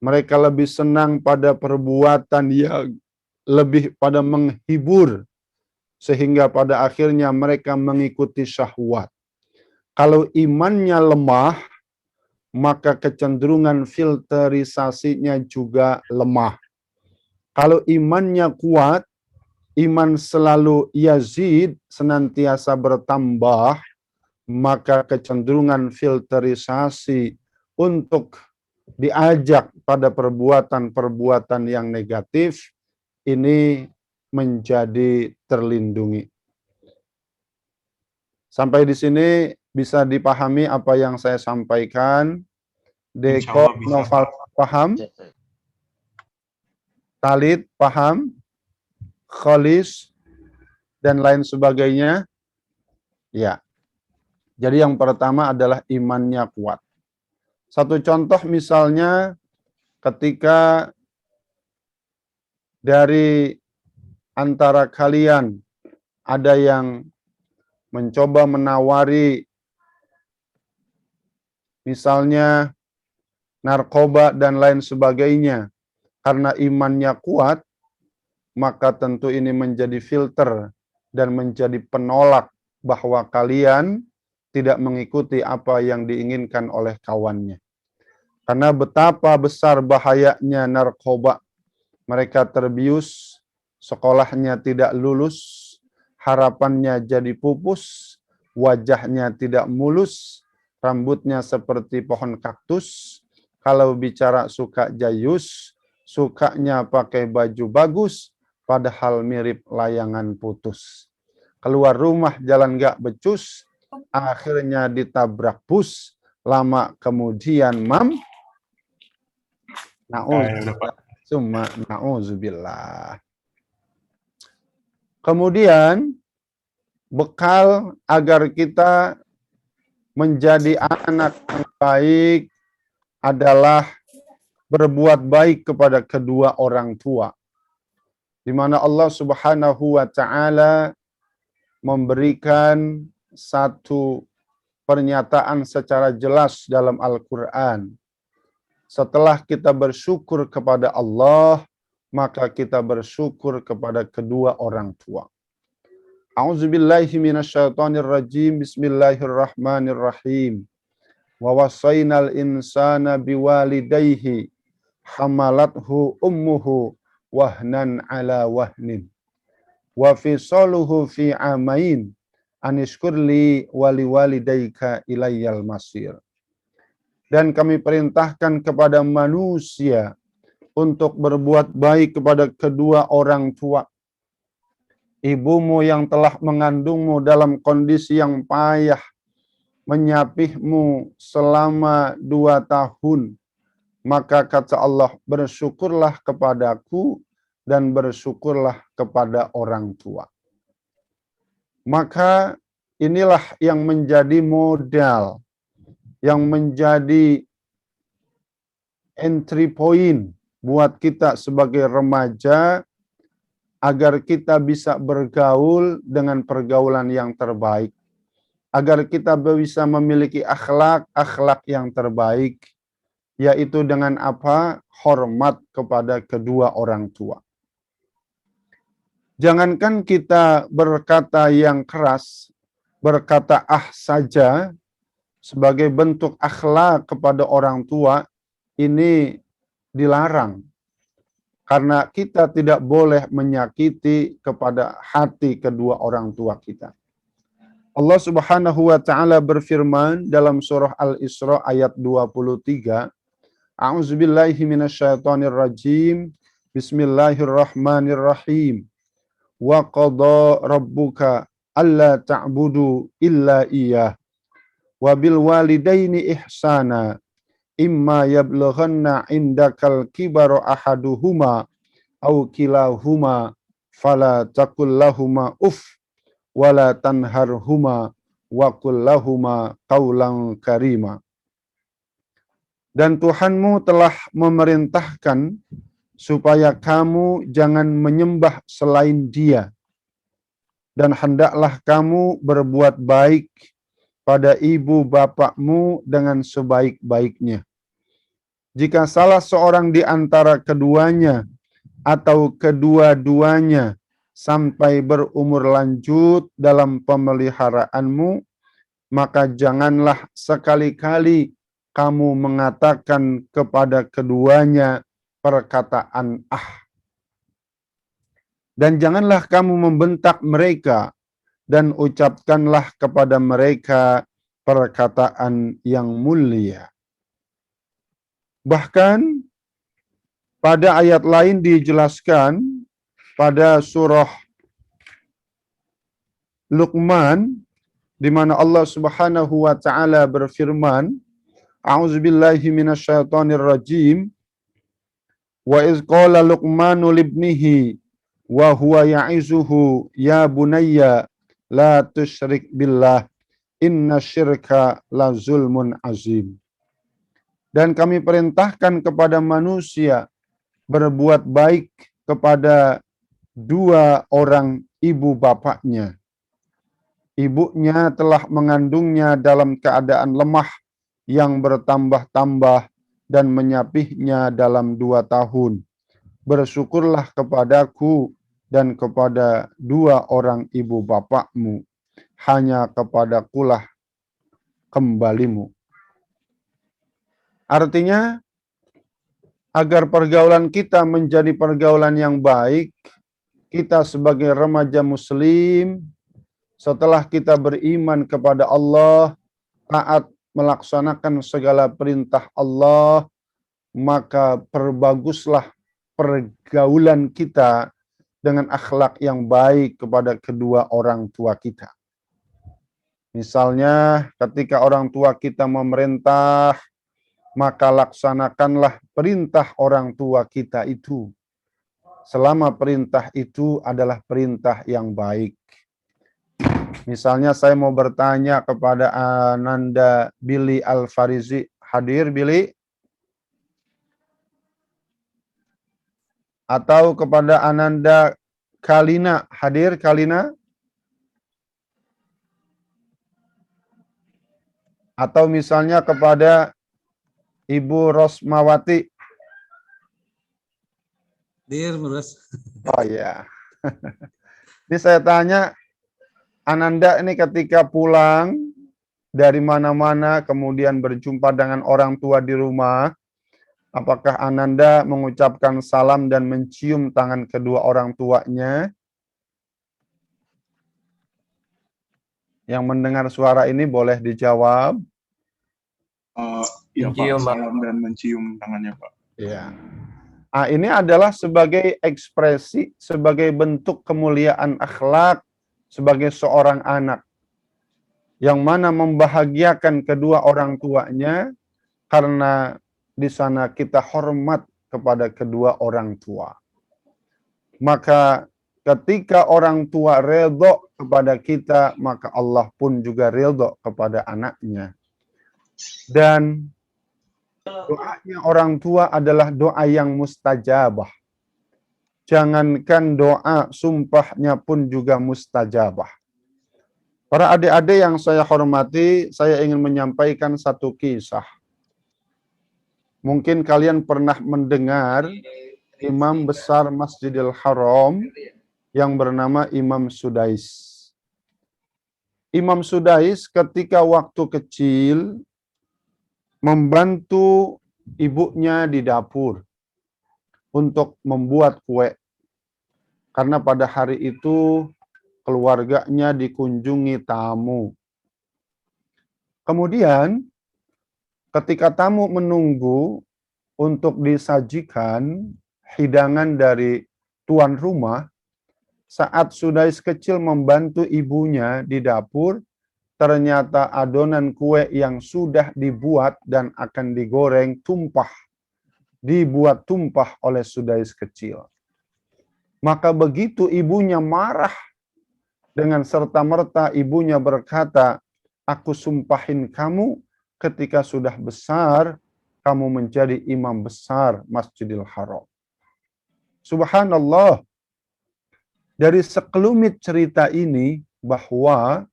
mereka lebih senang pada perbuatan yang lebih pada menghibur, sehingga pada akhirnya mereka mengikuti syahwat. Kalau imannya lemah, maka kecenderungan filterisasinya juga lemah. Kalau imannya kuat, iman selalu yazid, senantiasa bertambah, maka kecenderungan filterisasi untuk diajak pada perbuatan-perbuatan yang negatif, ini menjadi terlindungi. Sampai di sini bisa dipahami apa yang saya sampaikan. Insya Deko, Allah bisa, Noval paham? Khalid paham? Kholis dan lain sebagainya? Ya. Jadi yang pertama adalah imannya kuat. Satu contoh misalnya ketika dari antara kalian ada yang mencoba menawari misalnya narkoba dan lain sebagainya karena imannya kuat, maka tentu ini menjadi filter dan menjadi penolak bahwa kalian tidak mengikuti apa yang diinginkan oleh kawannya. Karena betapa besar bahayanya narkoba. Mereka terbius, sekolahnya tidak lulus, harapannya jadi pupus, wajahnya tidak mulus, rambutnya seperti pohon kaktus, kalau bicara suka jayus, sukanya pakai baju bagus, padahal mirip layangan putus. Keluar rumah jalan gak becus, akhirnya ditabrak bus, lama kemudian udah Pak. Summa na'udzubillah. Kemudian bekal agar kita menjadi anak yang baik adalah berbuat baik kepada kedua orang tua. Di mana Allah Subhanahu wa taala memberikan satu pernyataan secara jelas dalam Al-Qur'an. Setelah kita bersyukur kepada Allah, maka kita bersyukur kepada kedua orang tua. A'udzubillahi minasyaitonirrajim. Bismillahirrahmanirrahim. Wa wasainal insana biwalidayhi hamalathu ummuhu wahnan ala wahnin. Wa fisaluhu fi amain anishkurli waliwalidayka ilayyal masir. Dan kami perintahkan kepada manusia untuk berbuat baik kepada kedua orang tua. Ibumu yang telah mengandungmu dalam kondisi yang payah, menyapihmu selama 2 tahun, maka kata Allah, bersyukurlah kepadaku dan bersyukurlah kepada orang tua. Maka inilah yang menjadi modal, yang menjadi entry point buat kita sebagai remaja agar kita bisa bergaul dengan pergaulan yang terbaik, agar kita bisa memiliki akhlak yang terbaik, yaitu dengan apa? Hormat kepada kedua orang tua. Jangankan kita berkata yang keras, berkata saja, sebagai bentuk akhlak kepada orang tua, ini dilarang. Karena kita tidak boleh menyakiti kepada hati kedua orang tua kita. Allah Subhanahu wa taala berfirman dalam surah Al-Isra ayat 23, A'udzubillahi minasyaitonirrajim. Bismillahirrahmanirrahim. Wa qada rabbuka alla ta'budu illa iyyah. Wa bil walidaini ihsana imma yablughanna indakal kibaru ahaduhuma aw kilahuma fala taqul lahuma wala tanharhuma wa qul lahuma qaulan karima. Dan Tuhanmu telah memerintahkan supaya kamu jangan menyembah selain Dia, dan hendaklah kamu berbuat baik pada ibu bapakmu dengan sebaik-baiknya. Jika salah seorang di antara keduanya atau kedua-duanya sampai berumur lanjut dalam pemeliharaanmu, maka janganlah sekali-kali kamu mengatakan kepada keduanya perkataan dan janganlah kamu membentak mereka, dan ucapkanlah kepada mereka perkataan yang mulia. Bahkan pada ayat lain dijelaskan pada surah Luqman, di mana Allah Subhanahu wa taala berfirman, A'udzubillahi minasyaitonir rajim. Wa iz qala Luqmanu libnihi wa huwa ya'izuhu ya bunayya la tusyrik billah inna syirka la zulmun azim. Dan kami perintahkan kepada manusia berbuat baik kepada dua orang ibu bapaknya. Ibunya telah mengandungnya dalam keadaan lemah yang bertambah-tambah dan menyapihnya dalam 2 tahun. Bersyukurlah kepadaku dan kepada dua orang ibu bapakmu. Hanya kepadakulah kembalimu. Artinya, agar pergaulan kita menjadi pergaulan yang baik, kita sebagai remaja muslim, setelah kita beriman kepada Allah, taat melaksanakan segala perintah Allah, maka perbaguslah pergaulan kita dengan akhlak yang baik kepada kedua orang tua kita. Misalnya, ketika orang tua kita memerintah, maka laksanakanlah perintah orang tua kita itu. Selama perintah itu adalah perintah yang baik. Misalnya saya mau bertanya kepada Ananda Billy Al-Farizi. Hadir Billy? Atau kepada Ananda Kalina. Hadir Kalina? Atau misalnya kepada Ibu Rosmawati. Dir, Bros. Oh ya. Ini saya tanya, Ananda ini ketika pulang dari mana-mana kemudian berjumpa dengan orang tua di rumah, apakah Ananda mengucapkan salam dan mencium tangan kedua orang tuanya? Yang mendengar suara ini boleh dijawab. Iya Pak, Mencium, Pak. salam dan mencium tangannya Pak. Ya. Nah, ini adalah sebagai ekspresi, sebagai bentuk kemuliaan akhlak sebagai seorang anak yang mana membahagiakan kedua orang tuanya karena di sana kita hormat kepada kedua orang tua. Maka ketika orang tua redho kepada kita, maka Allah pun juga redho kepada anaknya. Dan doanya orang tua adalah doa yang mustajabah. Jangankan doa, sumpahnya pun juga mustajabah. Para adik-adik yang saya hormati, saya ingin menyampaikan satu kisah. Mungkin kalian pernah mendengar imam besar Masjidil Haram yang bernama Imam Sudais. Imam Sudais ketika waktu kecil membantu ibunya di dapur untuk membuat kue. Karena pada hari itu keluarganya dikunjungi tamu. Kemudian ketika tamu menunggu untuk disajikan hidangan dari tuan rumah, saat Sudais kecil membantu ibunya di dapur, ternyata adonan kue yang sudah dibuat dan akan digoreng dibuat tumpah oleh Sudais kecil. Maka begitu ibunya marah, dengan serta-merta ibunya berkata, aku sumpahin kamu ketika sudah besar, kamu menjadi imam besar Masjidil Haram. Subhanallah, dari sekelumit cerita ini bahwa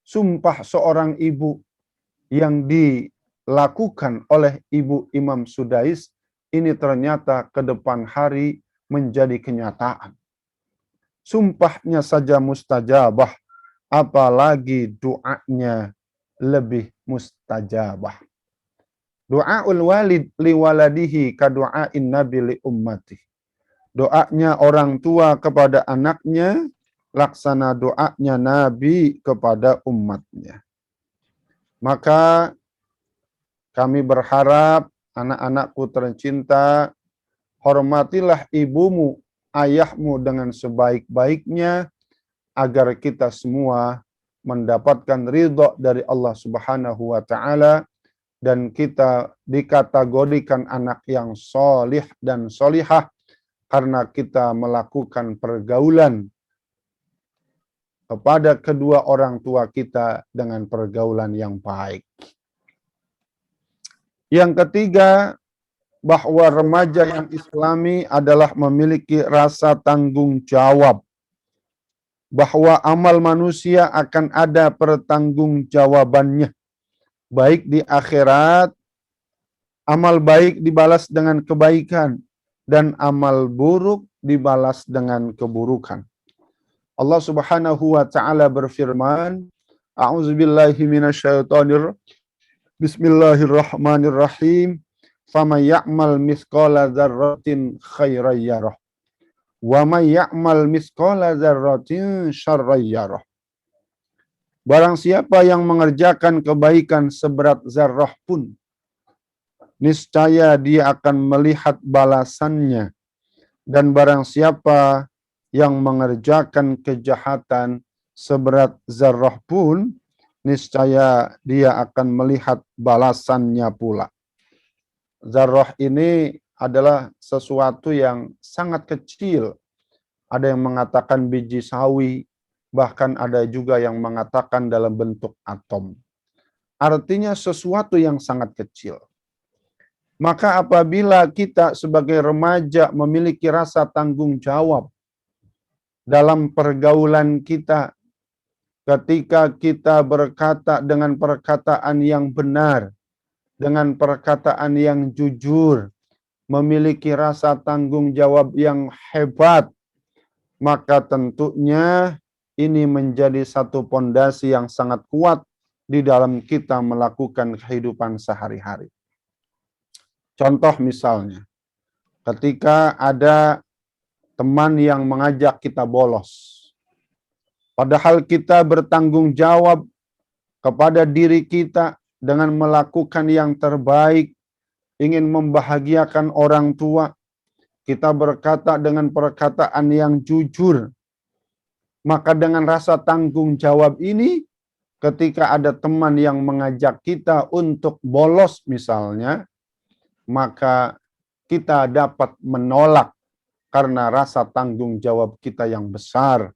sumpah seorang ibu yang dilakukan oleh ibu Imam Sudais ini ternyata ke depan hari menjadi kenyataan. Sumpahnya saja mustajabah, apalagi doanya lebih mustajabah. Doaul walid li waladihi ka doain nabi li ummati. Doanya orang tua kepada anaknya laksana doanya Nabi kepada umatnya. Maka kami berharap anak-anakku tercinta, hormatilah ibumu ayahmu dengan sebaik-baiknya agar kita semua mendapatkan ridho dari Allah Subhanahu wa taala dan kita dikategorikan anak yang solih dan solihah karena kita melakukan pergaulan kepada kedua orang tua kita dengan pergaulan yang baik. Yang ketiga, bahwa remaja yang islami adalah memiliki rasa tanggung jawab. Bahwa amal manusia akan ada pertanggungjawabannya. Baik di akhirat, amal baik dibalas dengan kebaikan, dan amal buruk dibalas dengan keburukan. Allah Subhanahu wa taala berfirman, A'udzubillahi minasyaitonir Bismillahirrahmanirrahim. Faman ya'mal mithqala dzarratin khairan yarah. Wa may ya'mal mithqala dzarratin syarran yarah. Barang siapa yang mengerjakan kebaikan seberat zarrah pun, niscaya dia akan melihat balasannya. Dan barang siapa yang mengerjakan kejahatan seberat zarrah pun, niscaya dia akan melihat balasannya pula. Zarrah ini adalah sesuatu yang sangat kecil. Ada yang mengatakan biji sawi, bahkan ada juga yang mengatakan dalam bentuk atom. Artinya sesuatu yang sangat kecil. Maka apabila kita sebagai remaja memiliki rasa tanggung jawab dalam pergaulan kita, ketika kita berkata dengan perkataan yang benar, dengan perkataan yang jujur, memiliki rasa tanggung jawab yang hebat, maka tentunya ini menjadi satu pondasi yang sangat kuat di dalam kita melakukan kehidupan sehari-hari. Contoh misalnya, ketika ada teman yang mengajak kita bolos, padahal kita bertanggung jawab kepada diri kita dengan melakukan yang terbaik, ingin membahagiakan orang tua, kita berkata dengan perkataan yang jujur, maka dengan rasa tanggung jawab ini, ketika ada teman yang mengajak kita untuk bolos misalnya, maka kita dapat menolak karena rasa tanggung jawab kita yang besar.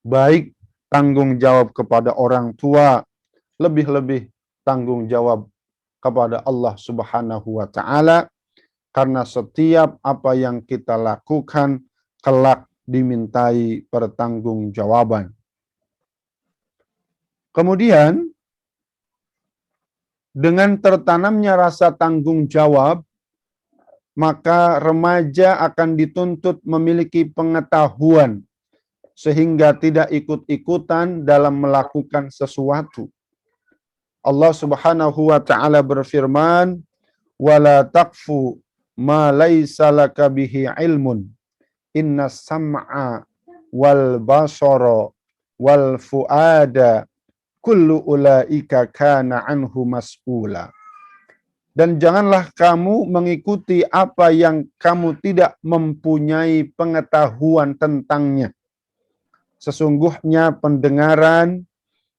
Baik tanggung jawab kepada orang tua, lebih-lebih tanggung jawab kepada Allah Subhanahu wa taala, karena setiap apa yang kita lakukan kelak dimintai pertanggungjawaban. Kemudian dengan tertanamnya rasa tanggung jawab, maka remaja akan dituntut memiliki pengetahuan sehingga tidak ikut-ikutan dalam melakukan sesuatu. Allah Subhanahu wa taala berfirman, "Wala taqfu ma laisa laka bihi ilmun. Inna sam'a wal basara wal fuada kullu ulaika kana anhu mas'ula." Dan janganlah kamu mengikuti apa yang kamu tidak mempunyai pengetahuan tentangnya. Sesungguhnya pendengaran,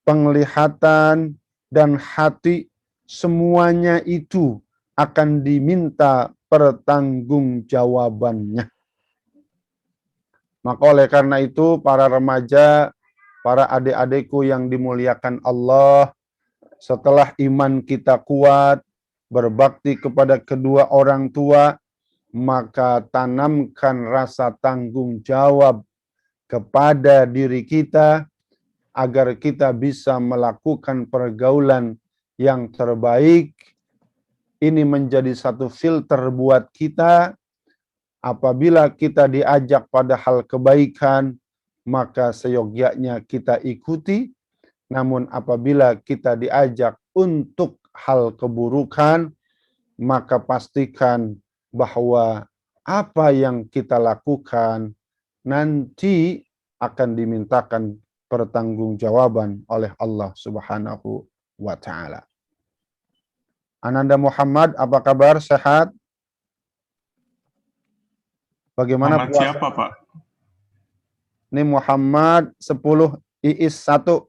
penglihatan, dan hati semuanya itu akan diminta pertanggungjawabannya. Maka oleh karena itu para remaja, para adik-adikku yang dimuliakan Allah, setelah iman kita kuat, berbakti kepada kedua orang tua, maka tanamkan rasa tanggung jawab kepada diri kita agar kita bisa melakukan pergaulan yang terbaik. Ini menjadi satu filter buat kita. Apabila kita diajak pada hal kebaikan, maka seyogyanya kita ikuti. Namun apabila kita diajak untuk hal keburukan, maka pastikan bahwa apa yang kita lakukan nanti akan dimintakan pertanggungjawaban oleh Allah Subhanahu wa taala. Ananda Muhammad, apa kabar? Sehat? Bagaimana Muhammad puasa? siapa, Pak? Ini Muhammad 10 Iis 1.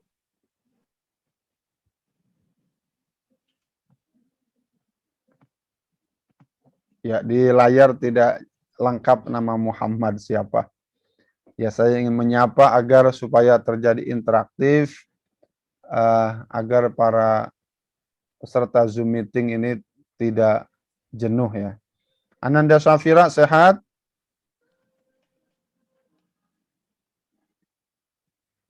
Ya, di layar tidak lengkap nama Muhammad siapa. Ya, saya ingin menyapa agar supaya terjadi interaktif, agar para peserta Zoom meeting ini tidak jenuh ya. Ananda Syafira sehat?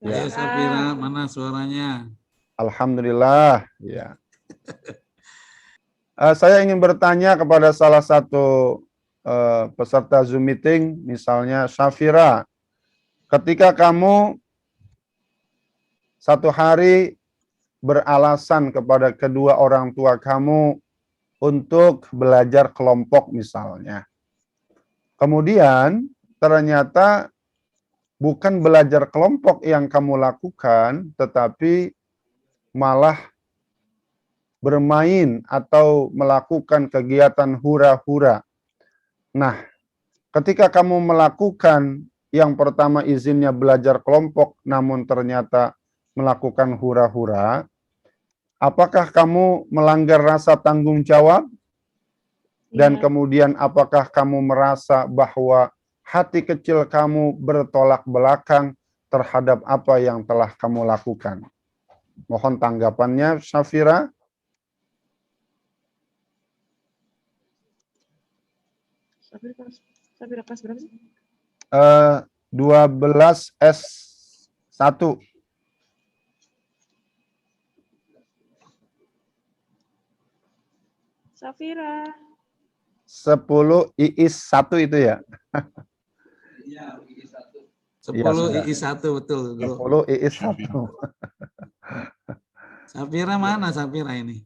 Ya, Safira, mana suaranya? Alhamdulillah. Ya. Saya ingin bertanya kepada salah satu peserta Zoom meeting, misalnya Syafira, ketika kamu satu hari beralasan kepada kedua orang tua kamu untuk belajar kelompok misalnya. Kemudian ternyata bukan belajar kelompok yang kamu lakukan, tetapi malah bermain atau melakukan kegiatan hura-hura. Nah, ketika kamu melakukan yang pertama izinnya belajar kelompok, namun ternyata melakukan hura-hura, apakah kamu melanggar rasa tanggung jawab? Dan kemudian apakah kamu merasa bahwa hati kecil kamu bertolak belakang terhadap apa yang telah kamu lakukan? Mohon tanggapannya, Syafira. Syafira kelas berapa sih? 12 S1. Syafira. 10 IIS 1 itu ya? Iya, IIS 1. Ya, 10 sudah. IIS 1 betul, Guru. 10 IIS 1. Safira mana Safira ini?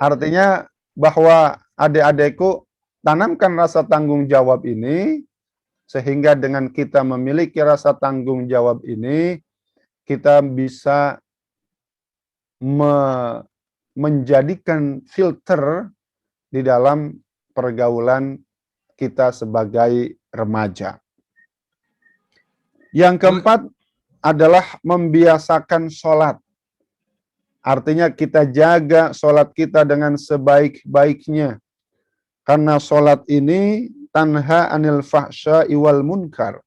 Artinya bahwa adik-adikku tanamkan rasa tanggung jawab ini, sehingga dengan kita memiliki rasa tanggung jawab ini, kita bisa menjadikan filter di dalam pergaulan kita sebagai remaja. Yang keempat adalah membiasakan sholat. Artinya kita jaga sholat kita dengan sebaik-baiknya. Karena sholat ini tanha anil fahsya'i wal munkar.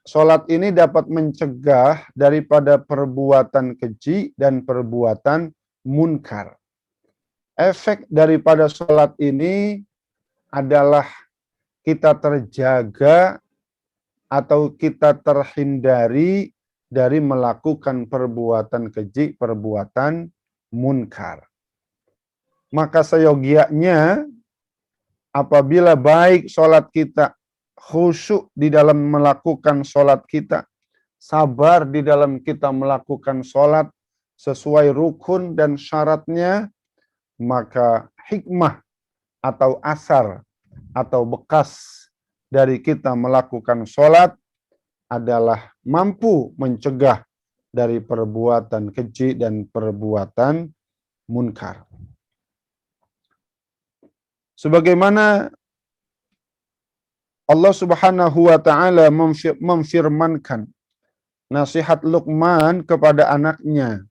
Sholat ini dapat mencegah daripada perbuatan keji dan perbuatan munkar. Efek daripada sholat ini adalah kita terjaga atau kita terhindari dari melakukan perbuatan keji, perbuatan munkar. Maka seyogianya apabila baik sholat kita, khusyuk di dalam melakukan sholat kita, sabar di dalam kita melakukan sholat sesuai rukun dan syaratnya, maka hikmah atau asar atau bekas dari kita melakukan sholat adalah mampu mencegah dari perbuatan keji dan perbuatan munkar. Sebagaimana Allah Subhanahu wa taala memfirmankan nasihat Luqman kepada anaknya.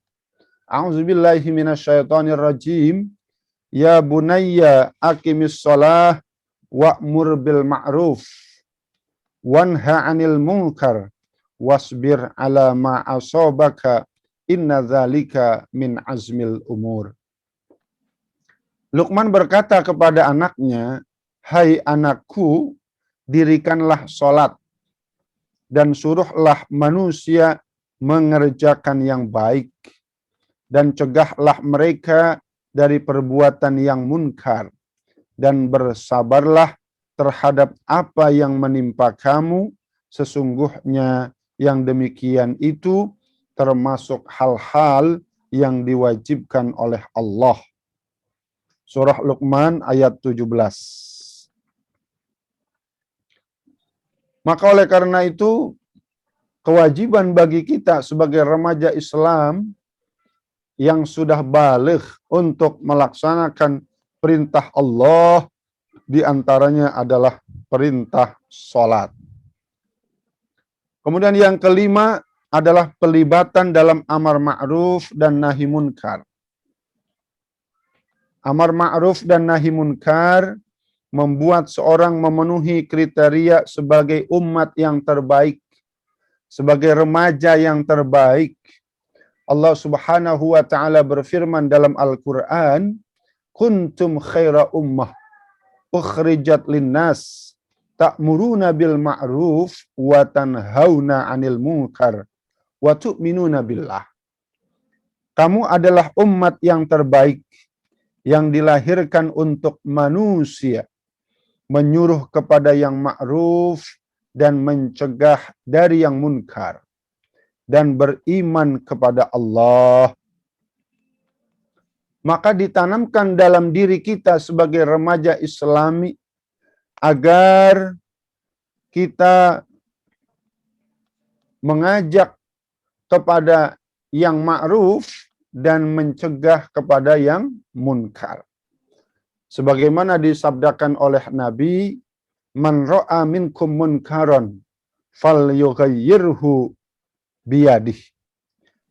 A'udzubillahi minasyaitonirrajim. Ya bunayya aqimis shalah wa'mur bil ma'ruf wanha 'anil munkar wasbir 'ala ma asabaka inna dzalika min azmil umur. Luqman berkata kepada anaknya, "Hai anakku, dirikanlah sholat dan suruhlah manusia mengerjakan yang baik dan cegahlah mereka dari perbuatan yang munkar dan bersabarlah terhadap apa yang menimpa kamu, sesungguhnya yang demikian itu termasuk hal-hal yang diwajibkan oleh Allah." Surah Luqman ayat 17. Maka oleh karena itu, kewajiban bagi kita sebagai remaja Islam yang sudah baligh untuk melaksanakan perintah Allah, di antaranya adalah perintah sholat. Kemudian yang kelima adalah pelibatan dalam amar ma'ruf dan nahi munkar. Amar ma'ruf dan nahi munkar membuat seorang memenuhi kriteria sebagai umat yang terbaik, sebagai remaja yang terbaik. Allah Subhanahu wa taala berfirman dalam Al-Qur'an, "Kuntum khaira ummah ukhrijat linnas ta'muruna bil ma'ruf wa tanhauna 'anil munkar wa tu'minuna billah." Kamu adalah umat yang terbaik yang dilahirkan untuk manusia, menyuruh kepada yang ma'ruf dan mencegah dari yang munkar, dan beriman kepada Allah. Maka ditanamkan dalam diri kita sebagai remaja Islami agar kita mengajak kepada yang ma'ruf dan mencegah kepada yang munkar. Sebagaimana disabdakan oleh Nabi, "Man ra'a minkum munkaran falyughayyirhu biyadih.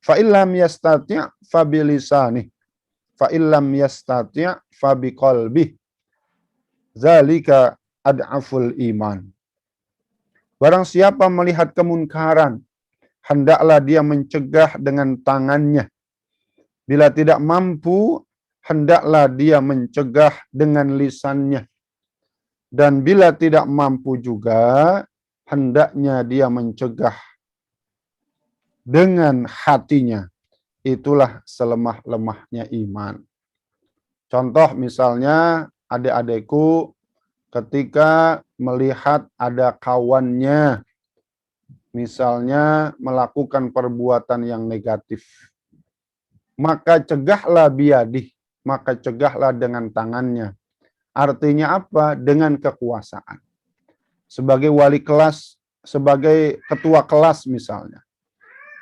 Fa illam yastati' fa bilisanih. Fa illam yastati' fa biqalbih. Zalika ad'aful iman." Barang siapa melihat kemunkaran, hendaklah dia mencegah dengan tangannya. Bila tidak mampu, hendaklah dia mencegah dengan lisannya. Dan bila tidak mampu juga, hendaknya dia mencegah dengan hatinya. Itulah selemah-lemahnya iman. Contoh misalnya adik-adikku ketika melihat ada kawannya misalnya melakukan perbuatan yang negatif, maka cegahlah biadih, maka cegahlah dengan tangannya. Artinya apa? Dengan kekuasaan. Sebagai wali kelas, sebagai ketua kelas misalnya.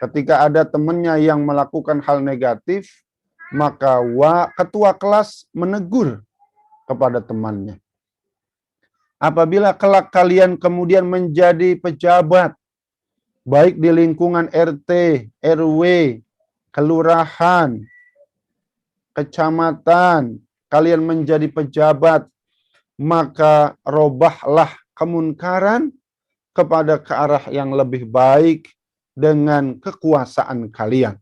Ketika ada temannya yang melakukan hal negatif, maka ketua kelas menegur kepada temannya. Apabila kelak kalian kemudian menjadi pejabat, baik di lingkungan RT, RW, kelurahan, kecamatan, kalian menjadi pejabat, maka robahlah kemunkaran kepada ke arah yang lebih baik dengan kekuasaan kalian,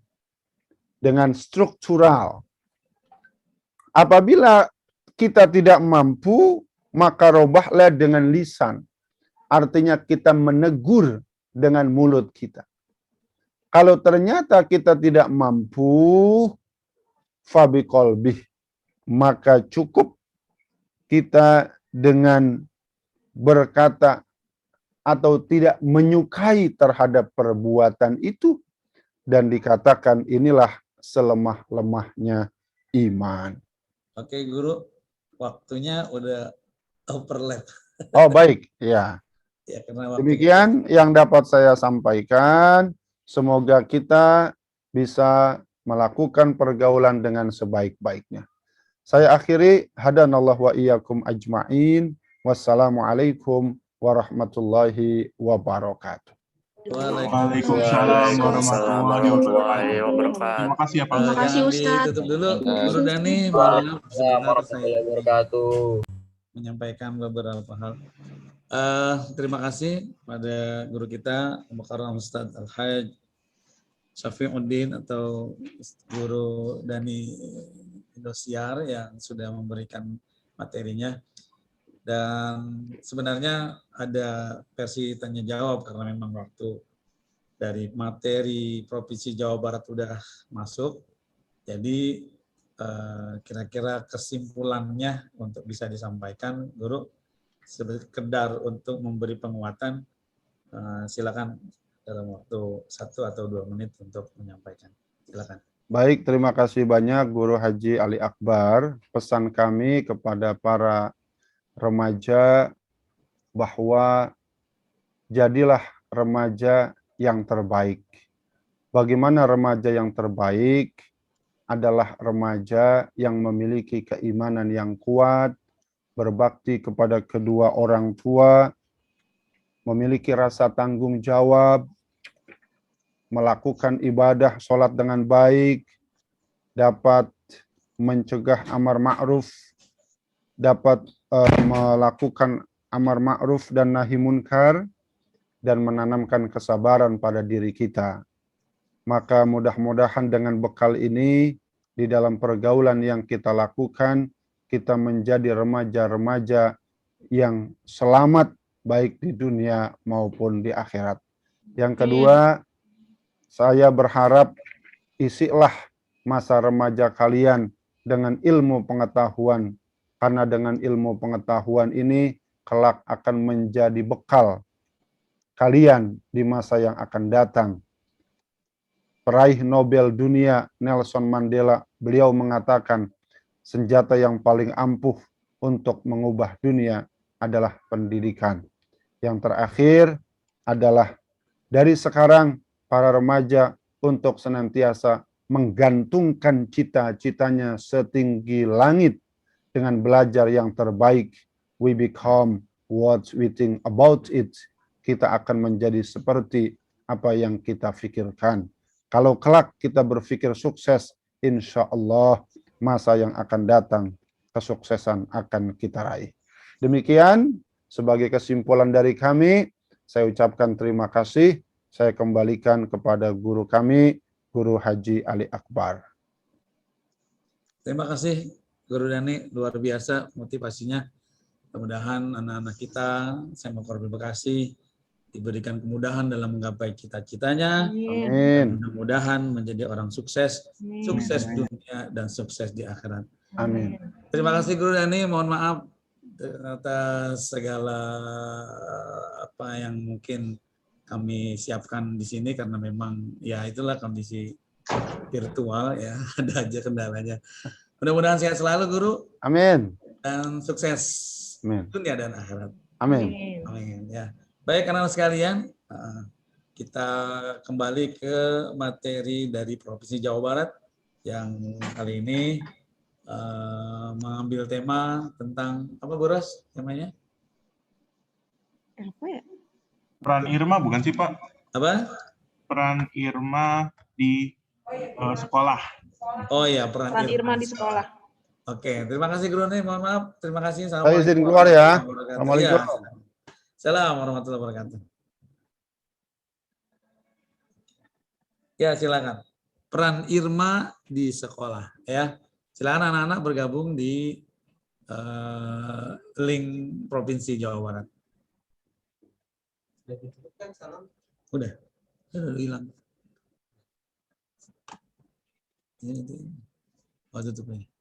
dengan struktural. Apabila kita tidak mampu, maka robahlah dengan lisan. Artinya kita menegur dengan mulut kita. Kalau ternyata kita tidak mampu, fabiqolbih, maka cukup kita dengan berkata atau tidak menyukai terhadap perbuatan itu dan dikatakan inilah selemah-lemahnya iman. Oke, Guru. Waktunya udah overlap. Oh, baik, ya. Ya, karena waktu Demikian yang dapat saya sampaikan. Semoga kita bisa melakukan pergaulan dengan sebaik-baiknya. Saya akhiri, hadanallah wa iyyakum ajma'in. Wassalamualaikum warahmatullahi wabarakatuh. Waalaikumsalam warahmatullahi wabarakatuh. Terima kasih ya Pak. Terima kasih, Jangan Ustadz. ditutup dulu, Guru Dani. Sebentar saya menyampaikan beberapa hal. Terima kasih pada guru kita, Al-Mukarram Ustadz Al-Hajj Syafiuddin atau Guru Dani Indosiar yang sudah memberikan materinya. Dan sebenarnya ada versi tanya jawab karena memang waktu dari materi Provinsi Jawa Barat sudah masuk. Jadi kira-kira kesimpulannya untuk bisa disampaikan, Guru, sekedar untuk memberi penguatan, silakan dalam waktu 1 atau 2 menit untuk menyampaikan. Silakan. Baik, terima kasih banyak Guru Haji Ali Akbar. Pesan kami kepada para remaja bahwa jadilah remaja yang terbaik. Bagaimana remaja yang terbaik? Adalah remaja yang memiliki keimanan yang kuat, berbakti kepada kedua orang tua, memiliki rasa tanggung jawab, melakukan ibadah sholat dengan baik, dapat mencegah amar ma'ruf, dapat melakukan amar ma'ruf dan nahi munkar, dan menanamkan kesabaran pada diri kita. Maka mudah-mudahan dengan bekal ini, di dalam pergaulan yang kita lakukan, kita menjadi remaja-remaja yang selamat baik di dunia maupun di akhirat. Yang kedua, saya berharap isilah masa remaja kalian dengan ilmu pengetahuan, karena dengan ilmu pengetahuan ini kelak akan menjadi bekal kalian di masa yang akan datang. Peraih Nobel dunia Nelson Mandela, beliau mengatakan senjata yang paling ampuh untuk mengubah dunia adalah pendidikan. Yang terakhir adalah dari sekarang para remaja untuk senantiasa menggantungkan cita-citanya setinggi langit dengan belajar yang terbaik. We become what we think about it. Kita akan menjadi seperti apa yang kita pikirkan. Kalau kelak kita berpikir sukses, insya Allah masa yang akan datang kesuksesan akan kita raih. Demikian sebagai kesimpulan dari kami, saya ucapkan terima kasih. Saya kembalikan kepada guru kami, Guru Haji Ali Akbar. Terima kasih Guru Dani, luar biasa motivasinya. Mudah-mudahan anak-anak kita, saya mau berterima kasih, diberikan kemudahan dalam menggapai cita-citanya. Amin. Mudah-mudahan menjadi orang sukses, Amin. sukses dunia dan sukses di akhirat. Amin. Terima kasih Guru Dani, mohon maaf atas segala apa yang mungkin kami siapkan di sini karena memang ya itulah kondisi virtual ya, ada aja kendalanya. Mudah-mudahan sehat selalu Guru Amin. dan sukses Amin. dunia dan akhirat. Amin. Amin ya. Baik anak-anak sekalian, kita kembali ke materi dari Provinsi Jawa Barat yang kali ini mengambil tema tentang apa Bu Ros temanya? Apa ya? Peran Irma bukan sih Pak? Apa? Peran Irma di sekolah. Oh ya, peran Irma di sekolah. Oke, terima kasih Guru nih, mohon maaf. Terima kasih. Saya izin keluar ya. Assalamualaikum. Assalamualaikum warahmatullahi wabarakatuh. Ya, silakan. Peran Irma di sekolah ya. Silakan anak-anak bergabung di link Provinsi Jawa Barat. Udah hilang. Ini oh, tutup ini.